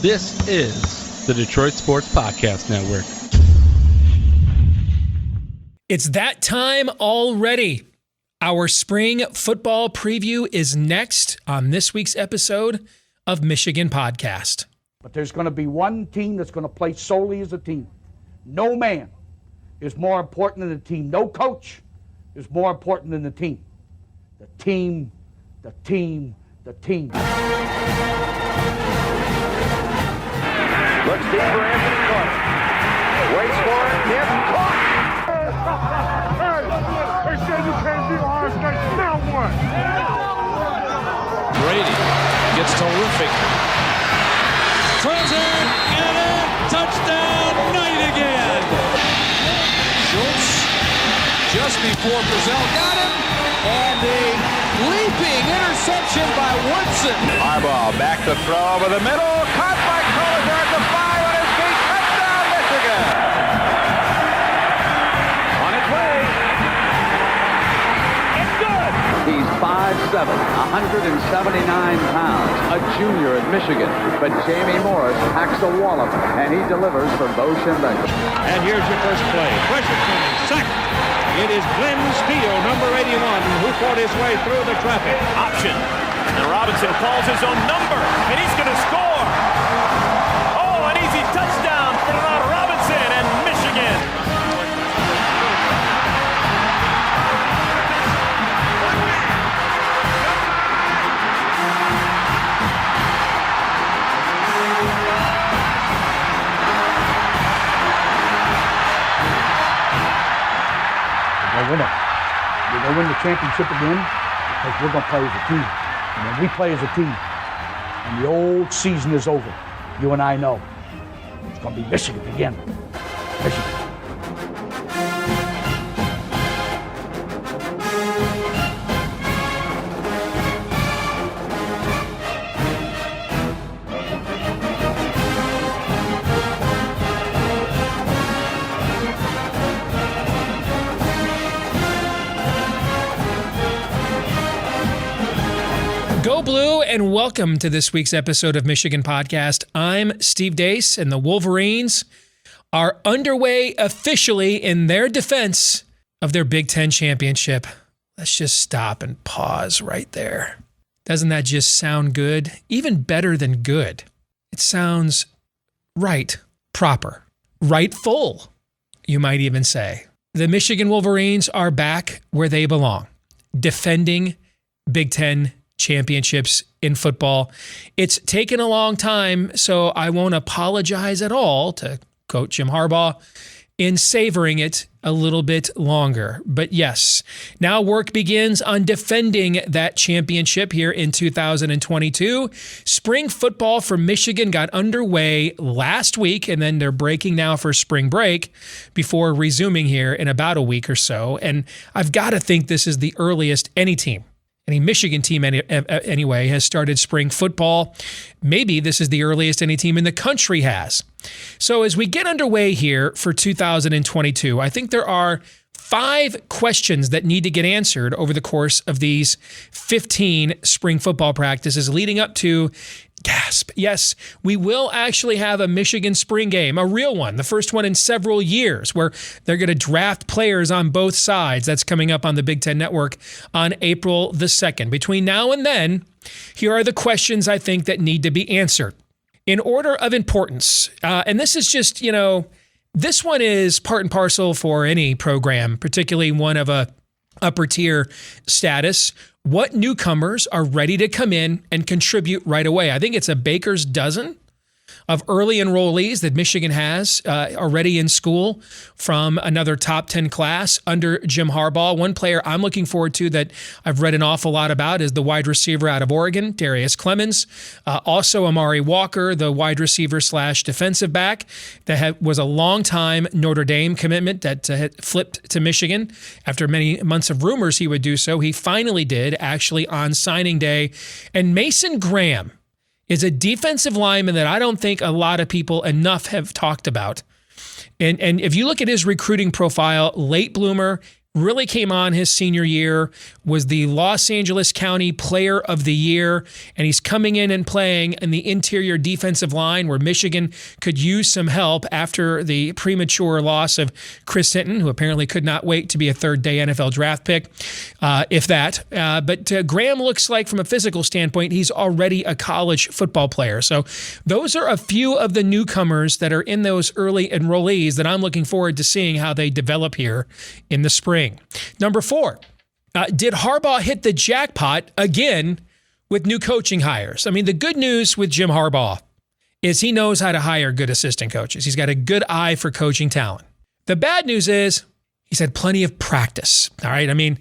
This is the Detroit Sports Podcast Network. It's that time already. Our spring football preview is next on this week's episode of Michigan Podcast. But there's going to be one team that's going to play solely as a team. No man is more important than the team. No coach is more important than the team. The team, the team, the team. Looks deep for Anthony Carter. Waits for it. Hit. Caught. They said you can't beat Ohio State. Now what? Brady gets to Roofing. Throws it. Get it. Touchdown. Knight again. Schultz just before Brazil got him. And a leaping interception by Woodson. Harbaugh back to throw over the middle. Caught by Collier at the 5 on his feet. Touchdown, Michigan. On its way. It's good. He's 5'7", 179 pounds, a junior at Michigan. But Jamie Morris packs a wallop, and he delivers for Bo Schembechler. And here's your first play. Pressure coming. Second. It is Glenn Steele, number 81, who fought his way through the traffic. Option. And Robinson calls his own number, and he's going to score. Oh, an easy touchdown for Robinson and Michigan. We're going to win the championship again because we're going to play as a team. And when we play as a team and the old season is over, you and I know it's going to be Michigan again. Michigan. Go Blue, and welcome to this week's episode of Michigan Podcast. I'm Steve Dace, and the Wolverines are underway officially in their defense of their Big Ten championship. Let's just stop and pause right there. Doesn't that just sound good? Even better than good. It sounds right, proper, rightful, you might even say. The Michigan Wolverines are back where they belong, defending Big Ten championships in football. It's taken a long time, so I won't apologize at all, to quote Jim Harbaugh, in savoring it a little bit longer. But yes, now work begins on defending that championship here in 2022. Spring football for Michigan got underway last week, and then they're breaking now for spring break before resuming here in about a week or so. And I've got to think this is the earliest any Michigan team anyway has started spring football. Maybe this is the earliest any team in the country has. So as we get underway here for 2022, I think there are 5 questions that need to get answered over the course of these 15 spring football practices leading up to, gasp, yes, we will actually have a Michigan spring game, a real one, the first one in several years, where they're going to draft players on both sides. That's coming up on the Big Ten Network on April the 2nd. Between now and then, here are the questions I think that need to be answered in order of importance. And this is just, this one is part and parcel for any program, particularly one of a upper tier status. What newcomers are ready to come in and contribute right away? I think it's a baker's dozen of early enrollees that Michigan has already in school from another top 10 class under Jim Harbaugh. One player I'm looking forward to that I've read an awful lot about is the wide receiver out of Oregon, Darius Clemens. Also Amari Walker, the wide receiver / defensive back that was a long-time Notre Dame commitment that had flipped to Michigan after many months of rumors he would do so. He finally did, actually, on signing day. And Mason Graham is a defensive lineman that I don't think a lot of people enough have talked about. And if you look at his recruiting profile, late bloomer, really came on his senior year, was the Los Angeles County Player of the Year, and he's coming in and playing in the interior defensive line where Michigan could use some help after the premature loss of Chris Hinton, who apparently could not wait to be a third-day NFL draft pick, if that. But Graham looks like, from a physical standpoint, he's already a college football player. So those are a few of the newcomers that are in those early enrollees that I'm looking forward to seeing how they develop here in the spring. Number 4, did Harbaugh hit the jackpot again with new coaching hires? I mean, the good news with Jim Harbaugh is he knows how to hire good assistant coaches. He's got a good eye for coaching talent. The bad news is he's had plenty of practice. All right. I mean,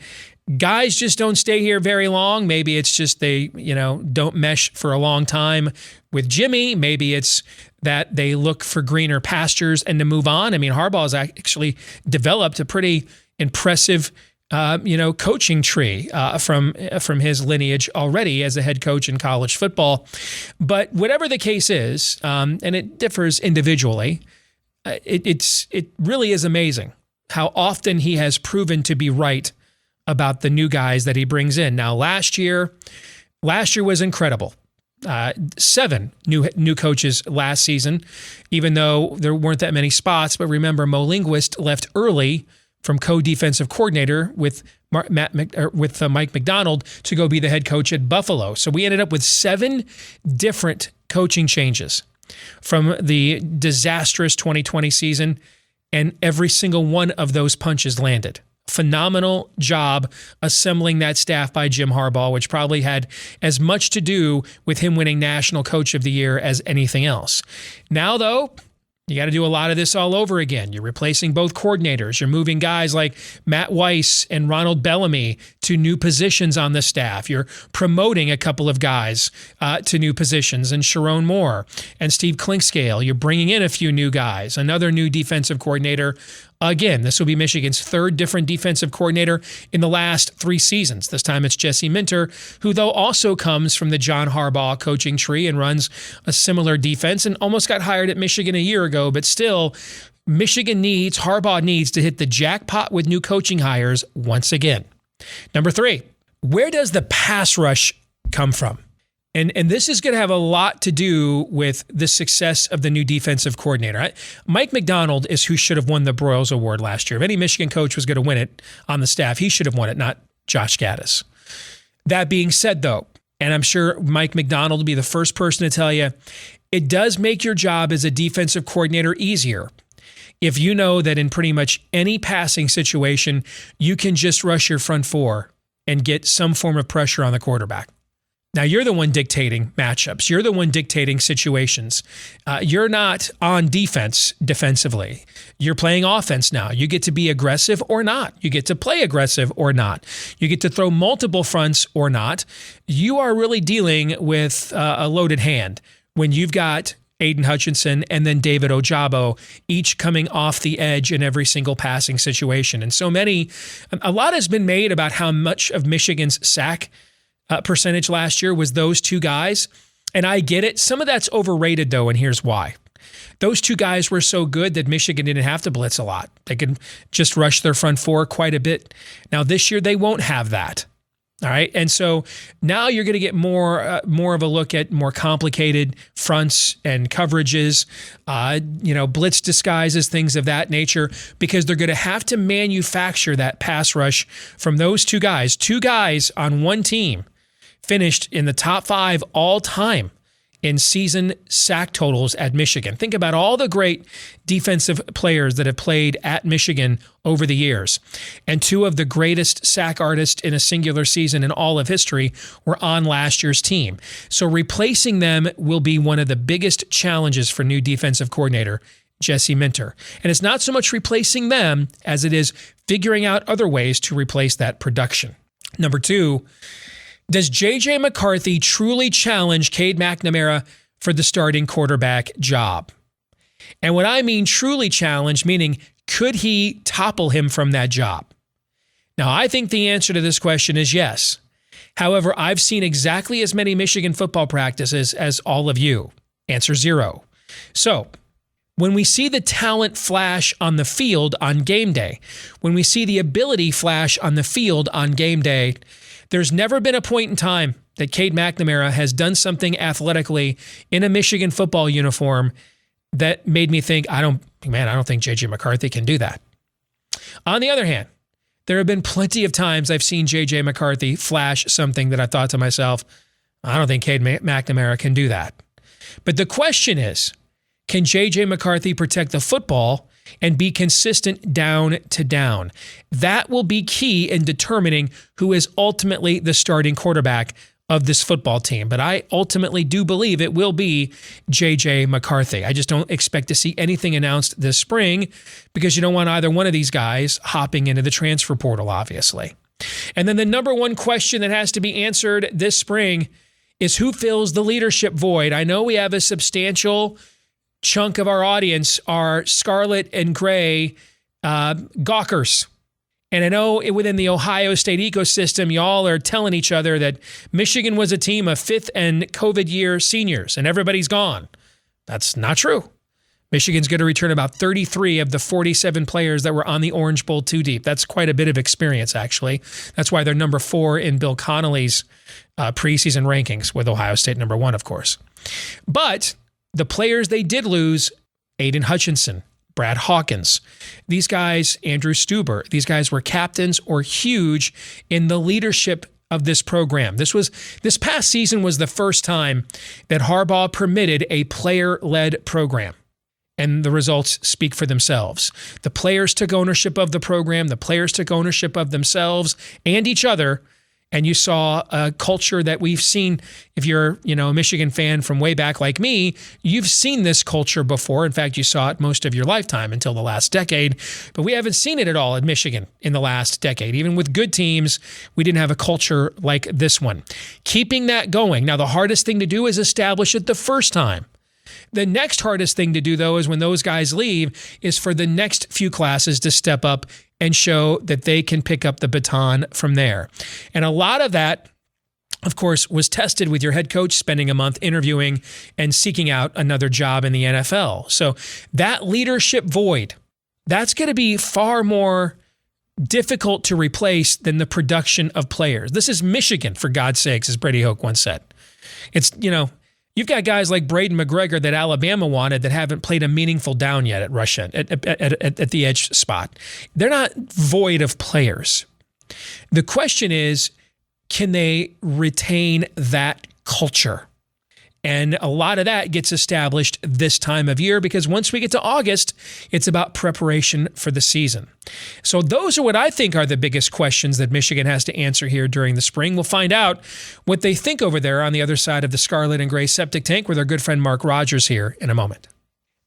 guys just don't stay here very long. Maybe it's just they, don't mesh for a long time with Jimmy. Maybe it's that they look for greener pastures and to move on. I mean, Harbaugh has actually developed a pretty impressive, coaching tree from his lineage already as a head coach in college football. But whatever the case is, and it differs individually, it really is amazing how often he has proven to be right about the new guys that he brings in. Now, last year was incredible. 7 new coaches last season, even though there weren't that many spots. But remember, Mo Linguist left early from co-defensive coordinator with Mike McDonald to go be the head coach at Buffalo. So we ended up with 7 different coaching changes from the disastrous 2020 season, and every single one of those punches landed. Phenomenal job assembling that staff by Jim Harbaugh, which probably had as much to do with him winning National Coach of the Year as anything else. Now, though, you got to do a lot of this all over again. You're replacing both coordinators. You're moving guys like Matt Weiss and Ronald Bellamy to new positions on the staff. You're promoting a couple of guys to new positions, and Sharon Moore and Steve Klinkscale. You're bringing in a few new guys, another new defensive coordinator. Again, this will be Michigan's 3rd different defensive coordinator in the last 3 seasons. This time it's Jesse Minter, who, though, also comes from the John Harbaugh coaching tree and runs a similar defense and almost got hired at Michigan a year ago. But still, Harbaugh needs to hit the jackpot with new coaching hires once again. Number 3, where does the pass rush come from? And this is going to have a lot to do with the success of the new defensive coordinator. Mike McDonald is who should have won the Broyles Award last year. If any Michigan coach was going to win it on the staff, he should have won it, not Josh Gaddis. That being said, though, and I'm sure Mike McDonald will be the first person to tell you, it does make your job as a defensive coordinator easier if you know that in pretty much any passing situation, you can just rush your front 4 and get some form of pressure on the quarterback. Now, you're the one dictating matchups. You're the one dictating situations. You're not on defense defensively. You're playing offense now. You get to be aggressive or not. You get to play aggressive or not. You get to throw multiple fronts or not. You are really dealing with a loaded hand when you've got Aiden Hutchinson and then David Ojabo, each coming off the edge in every single passing situation. And a lot has been made about how much of Michigan's sack percentage last year was those 2 guys. And I get it. Some of that's overrated, though, and here's why. Those 2 guys were so good that Michigan didn't have to blitz a lot. They could just rush their front 4 quite a bit. Now, this year, they won't have that. All right. And so now you're going to get more of a look at more complicated fronts and coverages, blitz disguises, things of that nature, because they're going to have to manufacture that pass rush from those 2 guys. 2 guys on one team finished in the top 5 all time in season sack totals at Michigan. Think about all the great defensive players that have played at Michigan over the years. And 2 of the greatest sack artists in a singular season in all of history were on last year's team. So replacing them will be one of the biggest challenges for new defensive coordinator Jesse Minter. And it's not so much replacing them as it is figuring out other ways to replace that production. Number 2, does J.J. McCarthy truly challenge Cade McNamara for the starting quarterback job? And when I mean truly challenge, meaning could he topple him from that job? Now, I think the answer to this question is yes. However, I've seen exactly as many Michigan football practices as all of you. Answer 0. So, When we see the talent flash on the field on game day, when we see the ability flash on the field on game day, there's never been a point in time that Cade McNamara has done something athletically in a Michigan football uniform that made me think, I don't think J.J. McCarthy can do that. On the other hand, there have been plenty of times I've seen J.J. McCarthy flash something that I thought to myself, I don't think Cade McNamara can do that. But the question is, can J.J. McCarthy protect the football and be consistent down to down? That will be key in determining who is ultimately the starting quarterback of this football team. But I ultimately do believe it will be J.J. McCarthy. I just don't expect to see anything announced this spring because you don't want either one of these guys hopping into the transfer portal, obviously. And then the number one question that has to be answered this spring is who fills the leadership void. I know we have a substantial chunk of our audience are scarlet and gray gawkers. And I know within the Ohio State ecosystem, y'all are telling each other that Michigan was a team of fifth and COVID year seniors and everybody's gone. That's not true. Michigan's going to return about 33 of the 47 players that were on the Orange Bowl 2 deep. That's quite a bit of experience, actually. That's why they're number 4 in Bill Connolly's preseason rankings, with Ohio State number 1, of course. But the players they did lose, Aiden Hutchinson, Brad Hawkins, these guys, Andrew Stuber, these guys were captains or huge in the leadership of this program. This past season was the first time that Harbaugh permitted a player-led program. And the results speak for themselves. The players took ownership of the program. The players took ownership of themselves and each other. And you saw a culture that we've seen. If you're, a Michigan fan from way back like me, you've seen this culture before. In fact, you saw it most of your lifetime until the last decade. But we haven't seen it at all in Michigan in the last decade. Even with good teams, we didn't have a culture like this one. Keeping that going. Now, the hardest thing to do is establish it the first time. The next hardest thing to do, though, is when those guys leave, is for the next few classes to step up and show that they can pick up the baton from there. And a lot of that, of course, was tested with your head coach spending a month interviewing and seeking out another job in the NFL. So that leadership void, that's going to be far more difficult to replace than the production of players. This is Michigan, for God's sakes, as Brady Hoke once said. It's, you've got guys like Braden McGregor that Alabama wanted that haven't played a meaningful down yet at rush end, at the edge spot. They're not void of players. The question is, can they retain that culture? And a lot of that gets established this time of year because once we get to August, it's about preparation for the season. So those are what I think are the biggest questions that Michigan has to answer here during the spring. We'll find out what they think over there on the other side of the scarlet and gray septic tank with our good friend Mark Rogers here in a moment.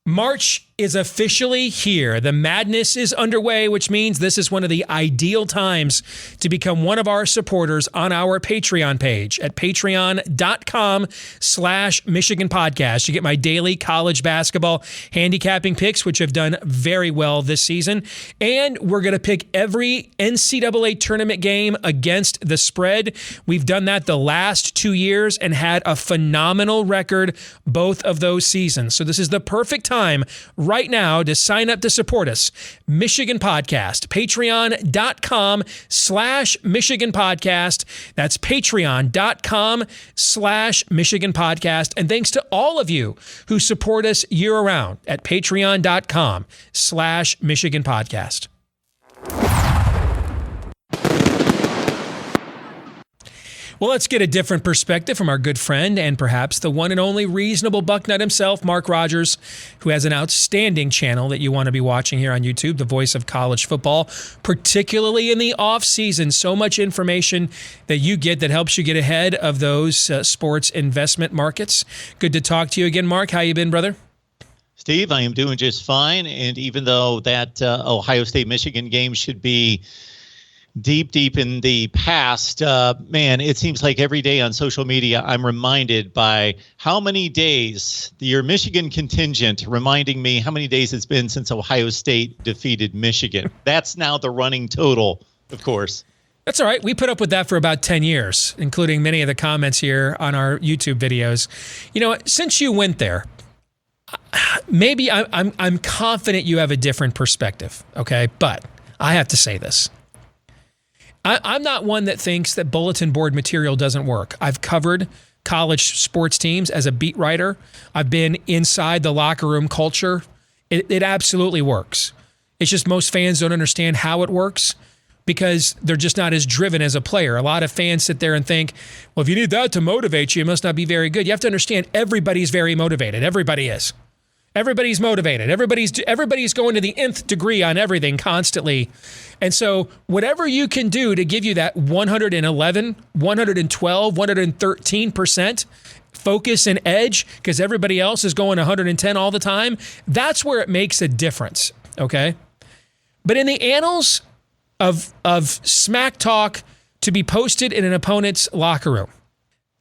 March is officially here. The madness is underway, which means this is one of the ideal times to become one of our supporters on our Patreon page at patreon.com/Michigan Podcast. You get my daily college basketball handicapping picks, which have done very well this season. And we're going to pick every NCAA tournament game against the spread. We've done that the last 2 years and had a phenomenal record both of those seasons. So this is the perfect time right now to sign up to support us. Michigan Podcast, patreon.com/Michigan Podcast. That's patreon.com/Michigan Podcast. And thanks to all of you who support us year round at patreon.com/Michigan Podcast. Well, let's get a different perspective from our good friend and perhaps the one and only reasonable bucknut himself, Mark Rogers, who has an outstanding channel that you want to be watching here on YouTube, the voice of college football, particularly in the off-season. So much information that you get that helps you get ahead of those sports investment markets. Good to talk to you again, Mark. How you been, brother? Steve, I am doing just fine. And even though that Ohio State-Michigan game should be deep in the past, man, it seems like every day on social media, I'm reminded by how many days your Michigan contingent reminding me how many days it's been since Ohio State defeated Michigan. That's now the running total, of course. That's all right. We put up with that for about 10 years, including many of the comments here on our YouTube videos. Since you went there, maybe I'm confident you have a different perspective, okay? But I have to say this. I'm not one that thinks that bulletin board material doesn't work. I've covered college sports teams as a beat writer. I've been inside the locker room culture. It absolutely works. It's just most fans don't understand how it works because they're just not as driven as a player. A lot of fans sit there and think, well, if you need that to motivate you, it must not be very good. You have to understand everybody's very motivated. Everybody is. Everybody's motivated. Everybody's going to the nth degree on everything constantly. And so whatever you can do to give you that 111, 112, 113% focus and edge, because everybody else is going 110 all the time, that's where it makes a difference, okay? But in the annals of smack talk to be posted in an opponent's locker room,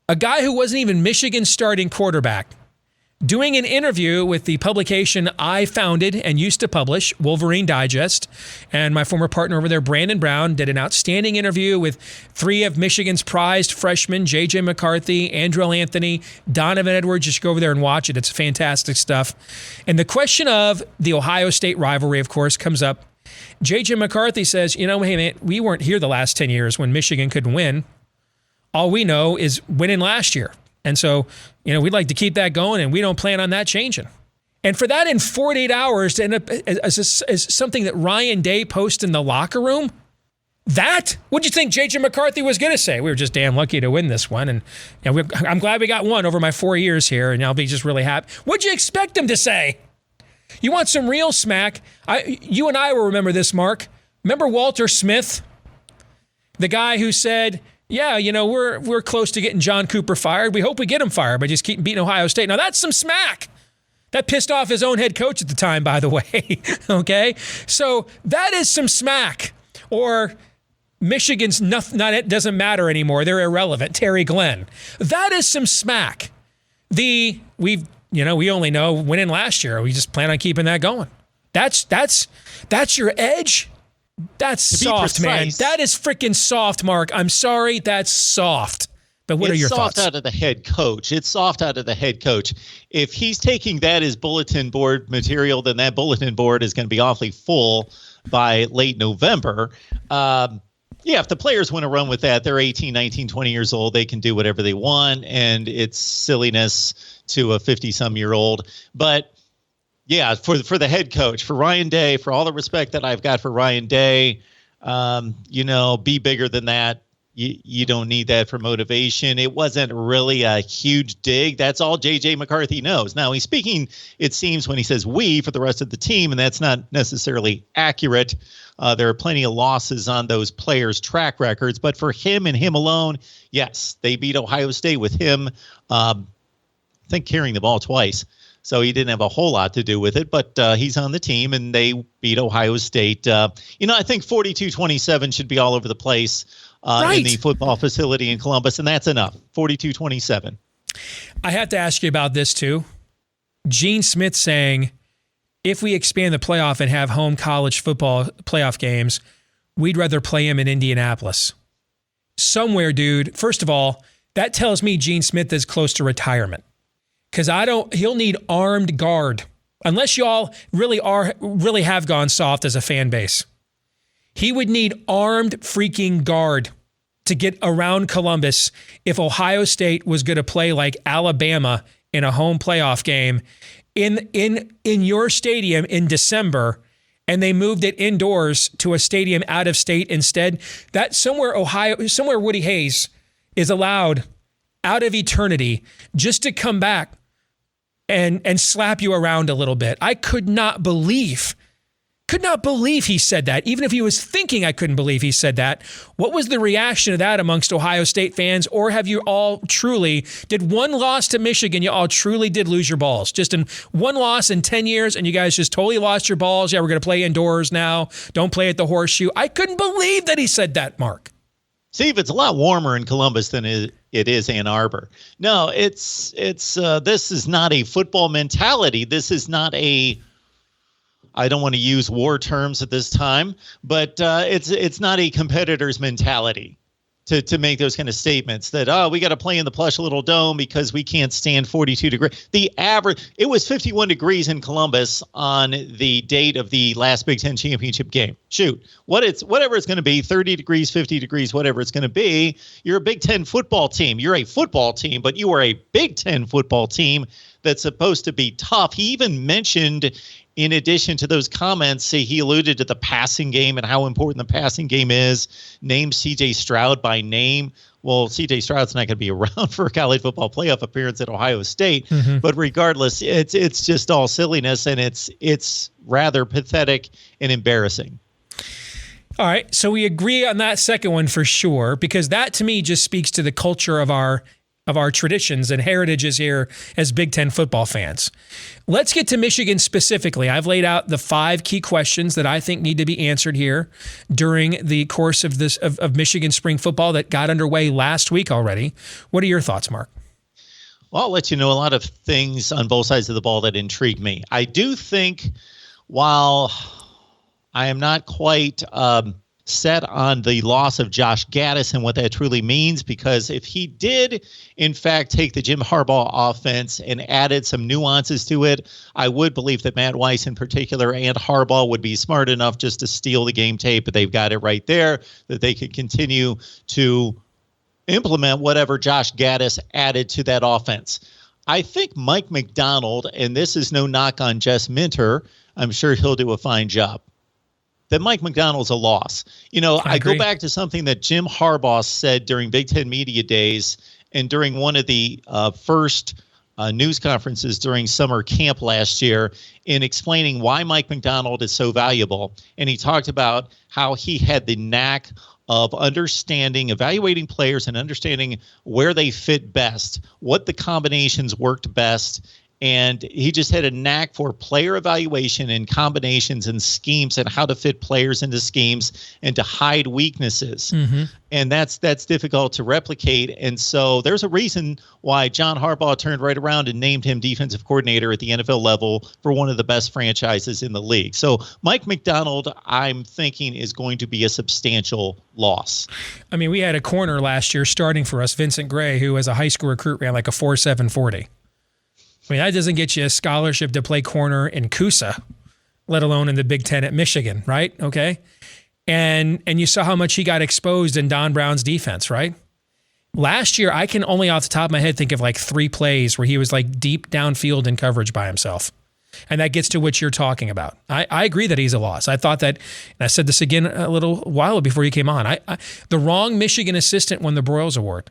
a guy who wasn't even Michigan's starting quarterback doing an interview with the publication I founded and used to publish, Wolverine Digest, and my former partner over there, Brandon Brown, did an outstanding interview with 3 of Michigan's prized freshmen, J.J. McCarthy, Andrell Anthony, Donovan Edwards. You should go over there and watch it. It's fantastic stuff. And the question of the Ohio State rivalry, of course, comes up. J.J. McCarthy says, hey, man, we weren't here the last 10 years when Michigan couldn't win. All we know is winning last year. And so, we'd like to keep that going, and we don't plan on that changing. And for that in 48 hours to end up as something that Ryan Day posted in the locker room, what'd you think J.J. McCarthy was going to say? We were just damn lucky to win this one, and I'm glad we got one over my 4 years here, and I'll be just really happy. What'd you expect him to say? You want some real smack? You and I will remember this, Mark. Remember Walter Smith, the guy who said, yeah, we're close to getting John Cooper fired. We hope we get him fired, but just keep beating Ohio State. Now, that's some smack. That pissed off his own head coach at the time, by the way. Okay? So that is some smack. Or Michigan's it doesn't matter anymore. They're irrelevant. Terry Glenn. That is some smack. We only know winning last year. We just plan on keeping that going. That's your edge. That's soft, man. That is freaking soft, Mark. I'm sorry, that's soft. But what are your thoughts? It's soft out of the head coach. It's soft out of the head coach. If he's taking that as bulletin board material, then that bulletin board is going to be awfully full by late November. If the players want to run with that, they're 18, 19, 20 years old. They can do whatever they want, and it's silliness to a 50-some-year-old. But yeah, for the head coach, for Ryan Day, for all the respect that I've got for Ryan Day, be bigger than that. You don't need that for motivation. It wasn't really a huge dig. That's all J.J. McCarthy knows. Now, he's speaking, it seems, when he says we for the rest of the team, and that's not necessarily accurate. There are plenty of losses on those players' track records. But for him and him alone, yes, they beat Ohio State with him, I think, carrying the ball twice. So he didn't have a whole lot to do with it, but he's on the team, and they beat Ohio State. I think 42-27 should be all over the place in the football facility in Columbus, and that's enough. 42-27. I have to ask you about this, too. Gene Smith saying, if we expand the playoff and have home college football playoff games, we'd rather play him in Indianapolis. Somewhere, dude, first of all, that tells me Gene Smith is close to retirement. Because he'll need armed guard. Unless y'all really have gone soft as a fan base. He would need armed freaking guard to get around Columbus if Ohio State was going to play like Alabama in a home playoff game in your stadium in December, and they moved it indoors to a stadium out of state instead. That somewhere Woody Hayes is allowed out of eternity just to come back and slap you around a little bit. I could not believe he said that. Even if he was thinking, I couldn't believe he said that. What was the reaction to that amongst Ohio State fans? Or have you all did one loss to Michigan, you all truly did lose your balls? Just in one loss in 10 years, and you guys just totally lost your balls. Yeah, we're going to play indoors now. Don't play at the Horseshoe. I couldn't believe that he said that, Mark. Steve, it's a lot warmer in Columbus than it is Ann Arbor. No, this is not a football mentality. This is not I don't want to use war terms at this time, but it's not a competitor's mentality. to make those kind of statements that, oh, we got to play in the plush little dome because we can't stand 42 degrees. It was 51 degrees in Columbus on the date of the last Big Ten championship game. Shoot, whatever it's going to be, 30 degrees, 50 degrees, whatever it's going to be. You're a Big Ten football team. You're a football team, but you are a Big Ten football team that's supposed to be tough. He even mentioned, in addition to those comments, he alluded to the passing game and how important the passing game is, named C.J. Stroud by name. Well, C.J. Stroud's not going to be around for a college football playoff appearance at Ohio State. Mm-hmm. But regardless, it's just all silliness, and it's rather pathetic and embarrassing. All right, so we agree on that second one for sure, because that to me just speaks to the culture of our traditions and heritages here as Big Ten football fans. Let's get to Michigan specifically. I've laid out the 5 key questions that I think need to be answered here during the course of this of Michigan spring football that got underway last week already. What are your thoughts, Mark? Well, I'll let you know a lot of things on both sides of the ball that intrigue me. I do think, while I am not quite set on the loss of Josh Gaddis and what that truly means, because if he did, in fact, take the Jim Harbaugh offense and added some nuances to it, I would believe that Matt Weiss in particular and Harbaugh would be smart enough just to steal the game tape, but they've got it right there, that they could continue to implement whatever Josh Gaddis added to that offense. I think Mike McDonald, and this is no knock on Jess Minter, I'm sure he'll do a fine job, that Mike McDonald's a loss. I go back to something that Jim Harbaugh said during Big Ten Media Days and during one of the first news conferences during summer camp last year in explaining why Mike McDonald is so valuable. And he talked about how he had the knack of evaluating players and understanding where they fit best, what the combinations worked best. And he just had a knack for player evaluation and combinations and schemes and how to fit players into schemes and to hide weaknesses. Mm-hmm. And that's difficult to replicate. And so there's a reason why John Harbaugh turned right around and named him defensive coordinator at the NFL level for one of the best franchises in the league. So Mike McDonald, I'm thinking, is going to be a substantial loss. I mean, we had a corner last year starting for us, Vincent Gray, who as a high school recruit ran like a 4.7 40. I mean, that doesn't get you a scholarship to play corner in Coosa, let alone in the Big Ten at Michigan, right? Okay. And you saw how much he got exposed in Don Brown's defense, right? Last year, I can only off the top of my head think of like 3 plays where he was like deep downfield in coverage by himself. And that gets to what you're talking about. I agree that he's a loss. I thought that, and I said this again a little while before you came on, the wrong Michigan assistant won the Broyles Award.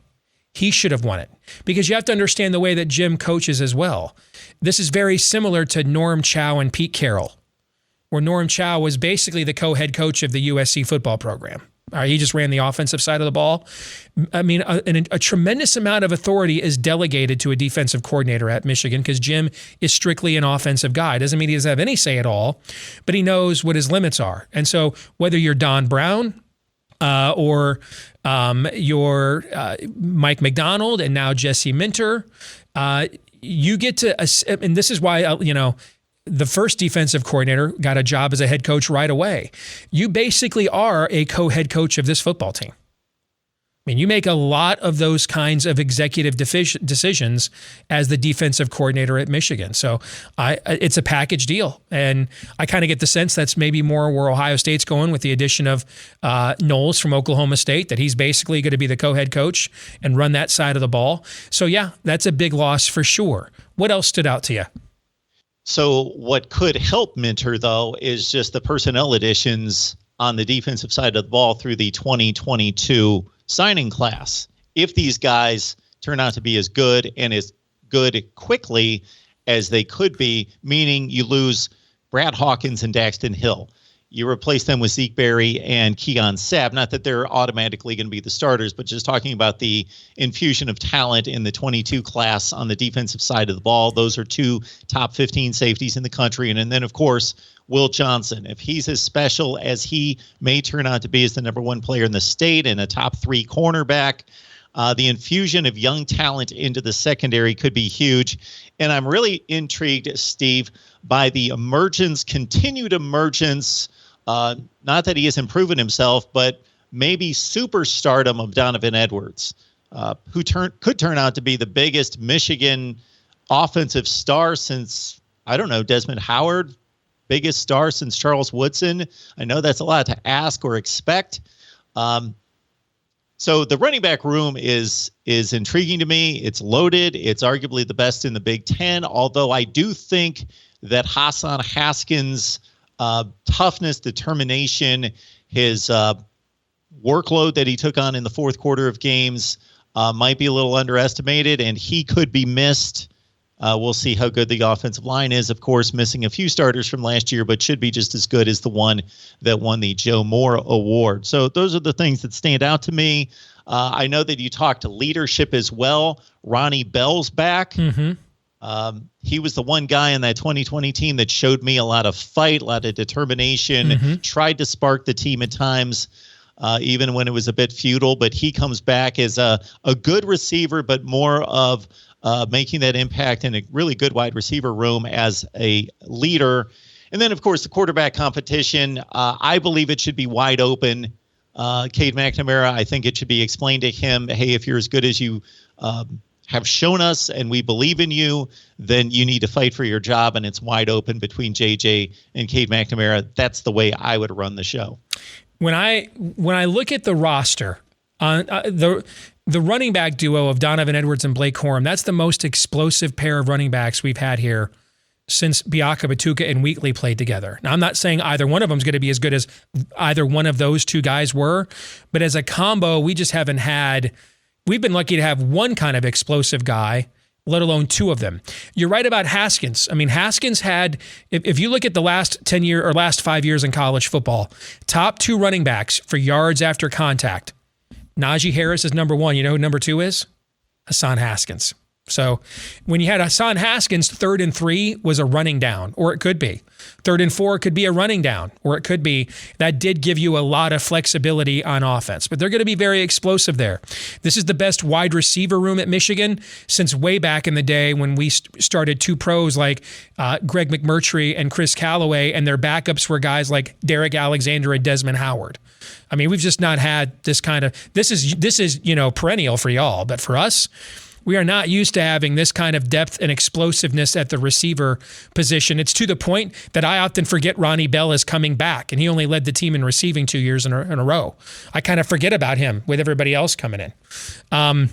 He should have won it, because you have to understand the way that Jim coaches as well. This is very similar to Norm Chow and Pete Carroll, where Norm Chow was basically the co-head coach of the USC football program. He just ran the offensive side of the ball. I mean, a tremendous amount of authority is delegated to a defensive coordinator at Michigan because Jim is strictly an offensive guy. Doesn't mean he doesn't have any say at all, but he knows what his limits are. And so whether you're Don Brown, or your Mike McDonald and now Jesse Minter, you get to, and this is why, the first defensive coordinator got a job as a head coach right away. You basically are a co-head coach of this football team. I mean, you make a lot of those kinds of executive decisions as the defensive coordinator at Michigan. So it's a package deal. And I kind of get the sense that's maybe more where Ohio State's going with the addition of Knowles from Oklahoma State, that he's basically going to be the co-head coach and run that side of the ball. So yeah, that's a big loss for sure. What else stood out to you? So what could help Minter, though, is just the personnel additions on the defensive side of the ball through the 2022 signing class. If these guys turn out to be as good and as good quickly as they could be, meaning you lose Brad Hawkins and Daxton Hill, you replace them with Zeke Berry and Keon Sabb. Not that they're automatically going to be the starters, but just talking about the infusion of talent in the 22 class on the defensive side of the ball. Those are 2 top 15 safeties in the country. And then, of course, Will Johnson. If he's as special as he may turn out to be as the number 1 player in the state and a top 3 cornerback, the infusion of young talent into the secondary could be huge. And I'm really intrigued, Steve, by the continued emergence, not that he hasn't proven himself, but maybe superstardom of Donovan Edwards, who could turn out to be the biggest Michigan offensive star since, I don't know, Desmond Howard, biggest star since Charles Woodson. I know that's a lot to ask or expect. So the running back room is intriguing to me. It's loaded. It's arguably the best in the Big Ten, although I do think that Hassan Haskins' toughness, determination, his workload that he took on in the fourth quarter of games might be a little underestimated, and he could be missed. We'll see how good the offensive line is, of course, missing a few starters from last year, but should be just as good as the one that won the Joe Moore Award. So those are the things that stand out to me. I know that you talked to leadership as well. Ronnie Bell's back. Mm-hmm. He was the one guy in that 2020 team that showed me a lot of fight, a lot of determination, tried to spark the team at times, even when it was a bit futile. But he comes back as a good receiver, but more of making that impact in a really good wide receiver room as a leader. And then, of course, the quarterback competition. I believe it should be wide open. Cade McNamara, I think it should be explained to him, hey, if you're as good as you have shown us and we believe in you, then you need to fight for your job, and it's wide open between JJ and Cade McNamara. That's the way I would run the show. When I look at the roster, the running back duo of Donovan Edwards and Blake Corum, that's the most explosive pair of running backs we've had here since Biaka Batuka and Wheatley played together. Now, I'm not saying either one of them is going to be as good as either one of those two guys were, but as a combo, we just haven't had – we've been lucky to have one kind of explosive guy, let alone two of them. You're right about Haskins. I mean, Haskins had, if you look at the last 10 year or last 5 years in college football, top two running backs for yards after contact. Najee Harris is number one. You know who number two is? Hassan Haskins. So when you had Hassan Haskins, 3rd and 3 was a running down, or it could be. 3rd and 4 could be a running down, or it could be. That did give you a lot of flexibility on offense, but they're going to be very explosive there. This is the best wide receiver room at Michigan since way back in the day when we started two pros like Greg McMurtry and Chris Callaway, and their backups were guys like Derek Alexander and Desmond Howard. I mean, we've just not had this kind of, this is perennial for y'all, but for us, we are not used to having this kind of depth and explosiveness at the receiver position. It's to the point that I often forget Ronnie Bell is coming back, and he only led the team in receiving 2 years in a row. I kind of forget about him with everybody else coming in. I'm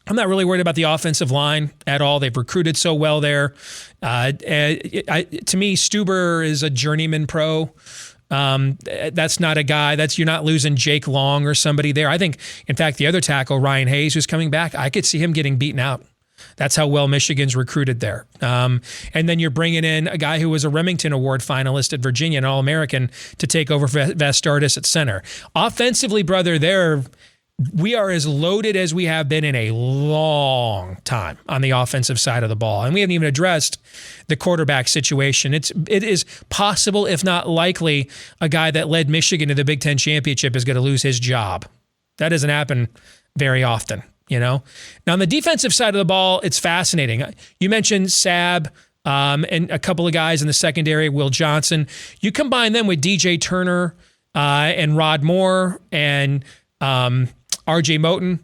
not really worried about the offensive line at all. They've recruited so well there. To me, Stuber is a journeyman pro. That's not a guy you're not losing Jake Long or somebody there. I think, in fact, the other tackle, Ryan Hayes, who's coming back, I could see him getting beaten out. That's how well Michigan's recruited there. And then you're bringing in a guy who was a Remington Award finalist at Virginia, an All-American, to take over Vastardis at center. Offensively, brother, we are as loaded as we have been in a long time on the offensive side of the ball. And we haven't even addressed the quarterback situation. It is possible, if not likely, a guy that led Michigan to the Big Ten championship is going to lose his job. That doesn't happen very often, Now, on the defensive side of the ball, it's fascinating. You mentioned Sab and a couple of guys in the secondary, Will Johnson. You combine them with DJ Turner and Rod Moore and RJ Moten,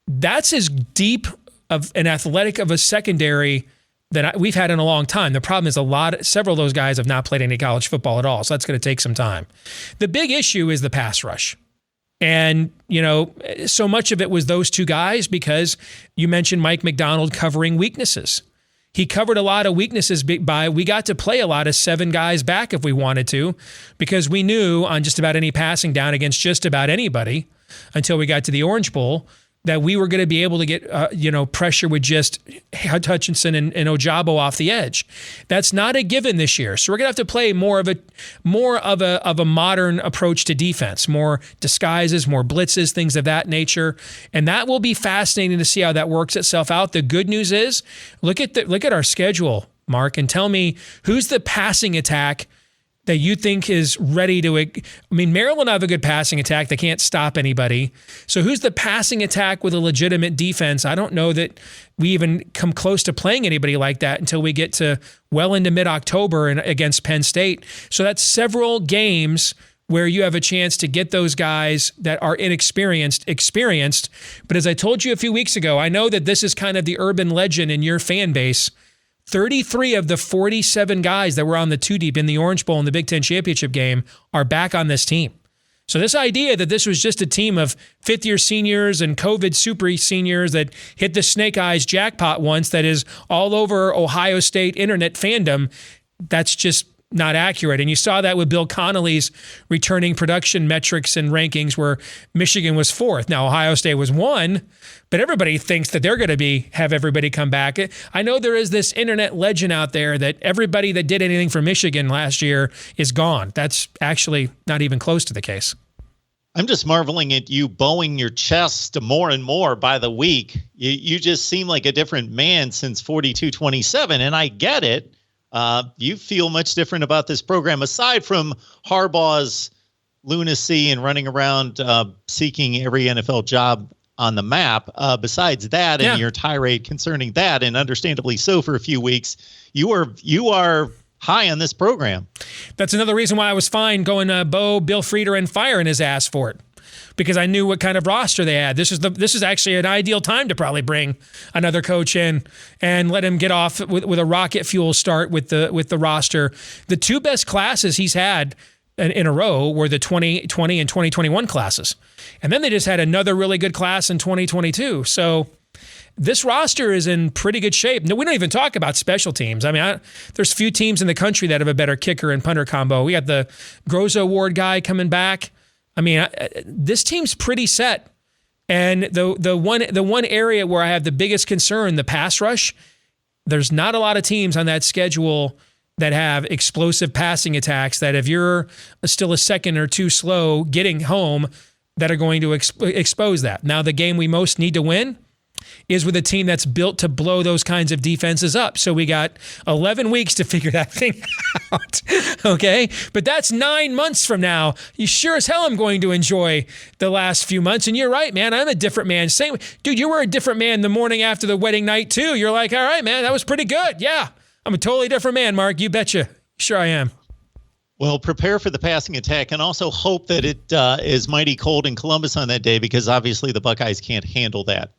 that's as deep of an athletic of a secondary that we've had in a long time. The problem is several of those guys have not played any college football at all, so that's going to take some time. The big issue is the pass rush. And, so much of it was those two guys because you mentioned Mike McDonald covering weaknesses. He covered a lot of weaknesses we got to play a lot of 7 guys back if we wanted to, because we knew on just about any passing down against just about anybody until we got to the Orange Bowl that we were going to be able to get, pressure with just Hutchinson and Ojabo off the edge. That's not a given this year. So we're going to have to play more of a modern approach to defense, more disguises, more blitzes, things of that nature. And that will be fascinating to see how that works itself out. The good news is, look at our schedule, Mark, and tell me who's the passing attack that you think is ready to, Maryland have a good passing attack. They can't stop anybody. So who's the passing attack with a legitimate defense? I don't know that we even come close to playing anybody like that until we get to well into mid-October and against Penn State. So that's several games where you have a chance to get those guys that are inexperienced experienced. But as I told you a few weeks ago, I know that this is kind of the urban legend in your fan base. 33 of the 47 guys that were on the two deep in the Orange Bowl in the Big Ten championship game are back on this team. So this idea that this was just a team of fifth-year seniors and COVID super seniors that hit the snake eyes jackpot once that is all over Ohio State internet fandom, that's just not accurate. And you saw that with Bill Connolly's returning production metrics and rankings where Michigan was 4th. Now, Ohio State was 1, but everybody thinks that they're going to have everybody come back. I know there is this internet legend out there that everybody that did anything for Michigan last year is gone. That's actually not even close to the case. I'm just marveling at you bowing your chest more and more by the week. You just seem like a different man since 42-27, and I get it. You feel much different about this program, aside from Harbaugh's lunacy and running around seeking every NFL job on the map. Besides that, and your tirade concerning that, and understandably so for a few weeks, you are high on this program. That's another reason why I was fine going Bill Frieder and firing his ass for it, because I knew what kind of roster they had. This is actually an ideal time to probably bring another coach in and let him get off with a rocket fuel start with the roster. The two best classes he's had in a row were the 2020 and 2021 classes. And then they just had another really good class in 2022. So this roster is in pretty good shape. No, we don't even talk about special teams. I mean, there's few teams in the country that have a better kicker and punter combo. We got the Groza Award guy coming back. I mean, this team's pretty set. And the one area where I have the biggest concern, the pass rush, there's not a lot of teams on that schedule that have explosive passing attacks that if you're still a second or two slow getting home, that are going to expose that. Now, the game we most need to win is with a team that's built to blow those kinds of defenses up. So we got 11 weeks to figure that thing out, okay? But that's 9 months from now. You sure as hell am going to enjoy the last few months. And you're right, man. I'm a different man. Same, dude, you were a different man the morning after the wedding night, too. You're like, all right, man, that was pretty good. Yeah, I'm a totally different man, Mark. You betcha. Sure I am. Well, prepare for the passing attack and also hope that it is mighty cold in Columbus on that day, because obviously the Buckeyes can't handle that.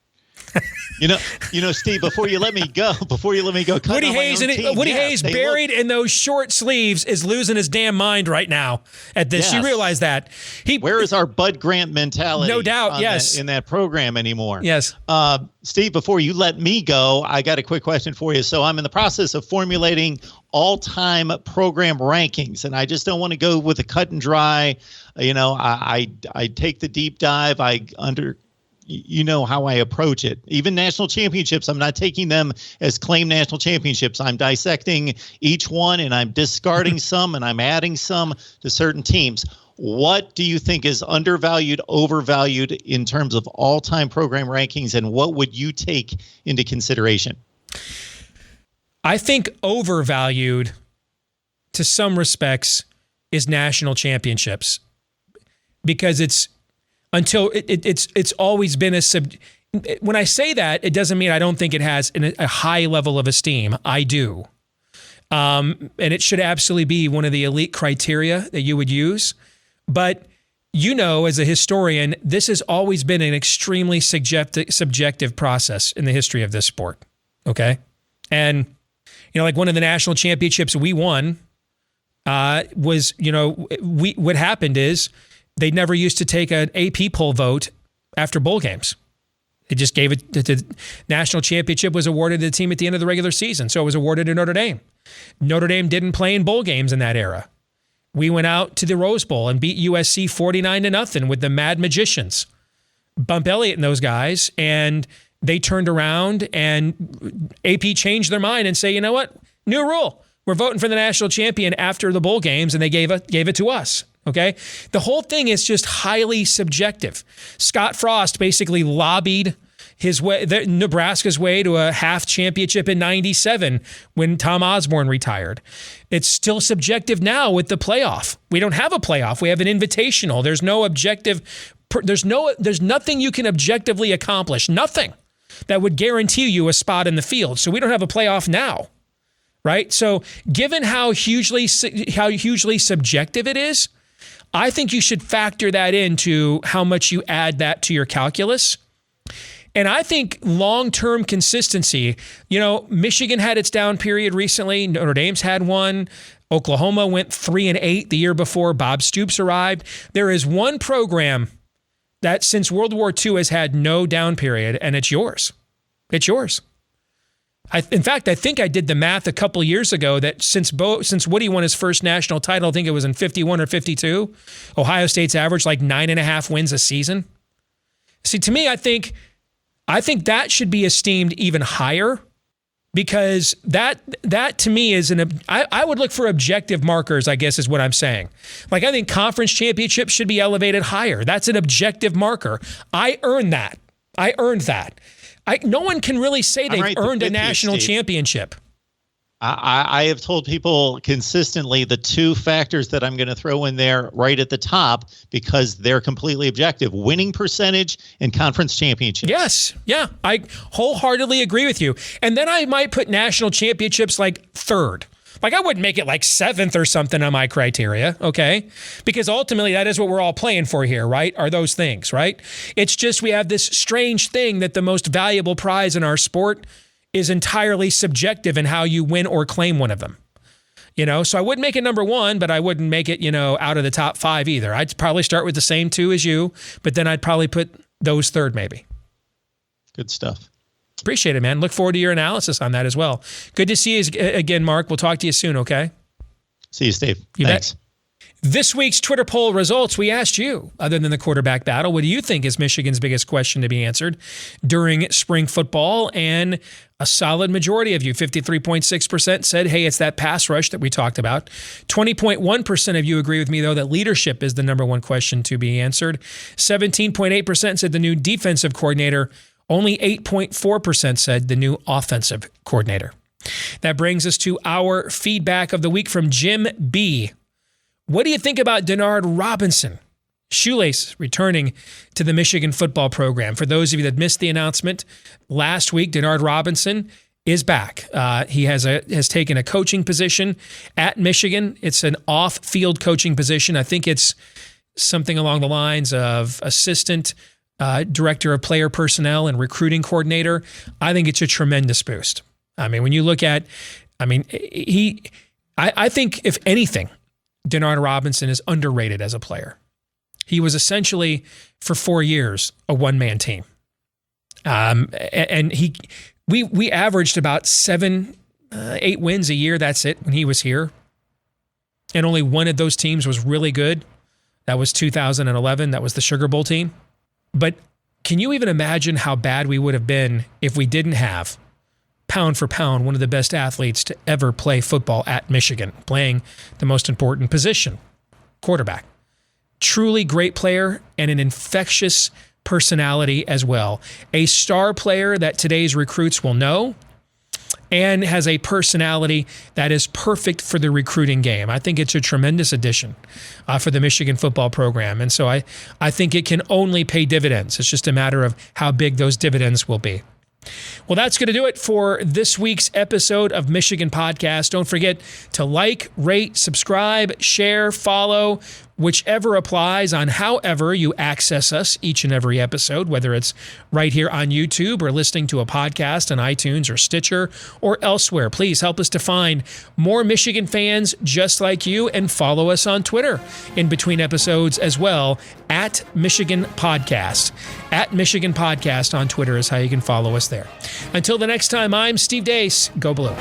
You know, Steve, before you let me go, Woody Hayes buried in those short sleeves is losing his damn mind right now at this. Yes. You realize that. Where is our Bud Grant mentality? No doubt, yes. In that program anymore. Yes. Steve, before you let me go, I got a quick question for you. So I'm in the process of formulating all-time program rankings, and I just don't want to go with a cut and dry. I take the deep dive. You know how I approach it. Even national championships, I'm not taking them as claimed national championships. I'm dissecting each one, and I'm discarding some, and I'm adding some to certain teams. What do you think is undervalued, overvalued in terms of all-time program rankings, and what would you take into consideration? I think overvalued, to some respects, is national championships, because it's always been when I say that, it doesn't mean I don't think it has a high level of esteem. I do. And it should absolutely be one of the elite criteria that you would use. But as a historian, this has always been an extremely subjective process in the history of this sport. Okay? And, like one of the national championships we won was, what happened is, they never used to take an AP poll vote after bowl games. They just gave it. The national championship was awarded to the team at the end of the regular season, so it was awarded to Notre Dame. Notre Dame didn't play in bowl games in that era. We went out to the Rose Bowl and beat USC 49-0 with the Mad Magicians, Bump Elliott and those guys, and they turned around and AP changed their mind and say, you know what, new rule. We're voting for the national champion after the bowl games, and they gave it to us. Okay? The whole thing is just highly subjective. Scott Frost basically lobbied Nebraska's way to a half championship in 97 when Tom Osborne retired. It's still subjective now with the playoff. We don't have a playoff. We have an invitational. There's no objective. There's nothing you can objectively accomplish. Nothing that would guarantee you a spot in the field. So we don't have a playoff now. Right? So given how hugely subjective it is, I think you should factor that into how much you add that to your calculus. And I think long-term consistency, Michigan had its down period recently. Notre Dame's had one. Oklahoma went 3-8 the year before Bob Stoops arrived. There is one program that since World War II has had no down period, and it's yours. It's yours. In fact, I think I did the math a couple years ago that since Woody won his first national title, I think it was in 51 or 52, Ohio State's averaged like 9.5 wins a season. See, to me, I think that should be esteemed even higher, because that to me is I would look for objective markers, I guess is what I'm saying. Like, I think conference championships should be elevated higher. That's an objective marker. I earned that. No one can really say they've earned a national championship. I have told people consistently the two factors that I'm going to throw in there right at the top, because they're completely objective: winning percentage and conference championships. Yes. Yeah. I wholeheartedly agree with you. And then I might put national championships like third. Like, I wouldn't make it like seventh or something on my criteria, okay? Because ultimately that is what we're all playing for here, right? Are those things, right? It's just we have this strange thing that the most valuable prize in our sport is entirely subjective in how you win or claim one of them. So I wouldn't make it number one, but I wouldn't make it, out of the top 5 either. I'd probably start with the same 2 as you, but then I'd probably put those third maybe. Good stuff. Appreciate it, man. Look forward to your analysis on that as well. Good to see you again, Mark. We'll talk to you soon, okay? See you, Steve. Thanks. Bet. This week's Twitter poll results, we asked you, other than the quarterback battle, what do you think is Michigan's biggest question to be answered during spring football? And a solid majority of you, 53.6%, said, hey, it's that pass rush that we talked about. 20.1% of you agree with me, though, that leadership is the number one question to be answered. 17.8% said the new defensive coordinator. Only 8.4% said the new offensive coordinator. That brings us to our feedback of the week from Jim B. What do you think about Denard Robinson? Shoelace returning to the Michigan football program. For those of you that missed the announcement, last week Denard Robinson is back. He has taken a coaching position at Michigan. It's an off-field coaching position. I think it's something along the lines of assistant director of player personnel and recruiting coordinator. I think it's a tremendous boost. I mean, when you look at, I think if anything, Denard Robinson is underrated as a player. He was essentially, for 4 years, a one-man team. And we averaged about 7, 8 wins a year. That's it when he was here. And only one of those teams was really good. That was 2011. That was the Sugar Bowl team. But can you even imagine how bad we would have been if we didn't have, pound for pound, one of the best athletes to ever play football at Michigan, playing the most important position, quarterback. Truly great player and an infectious personality as well. A star player that today's recruits will know, and has a personality that is perfect for the recruiting game. I think it's a tremendous addition for the Michigan football program. And so I think it can only pay dividends. It's just a matter of how big those dividends will be. Well, that's going to do it for this week's episode of Michigan Podcast. Don't forget to like, rate, subscribe, share, follow, whichever applies on however you access us each and every episode, whether it's right here on YouTube or listening to a podcast on iTunes or Stitcher or elsewhere. Please help us to find more Michigan fans just like you, and follow us on Twitter in between episodes as well, at Michigan Podcast. At Michigan Podcast on Twitter is how you can follow us there. Until the next time, I'm Steve Deace. Go Blue.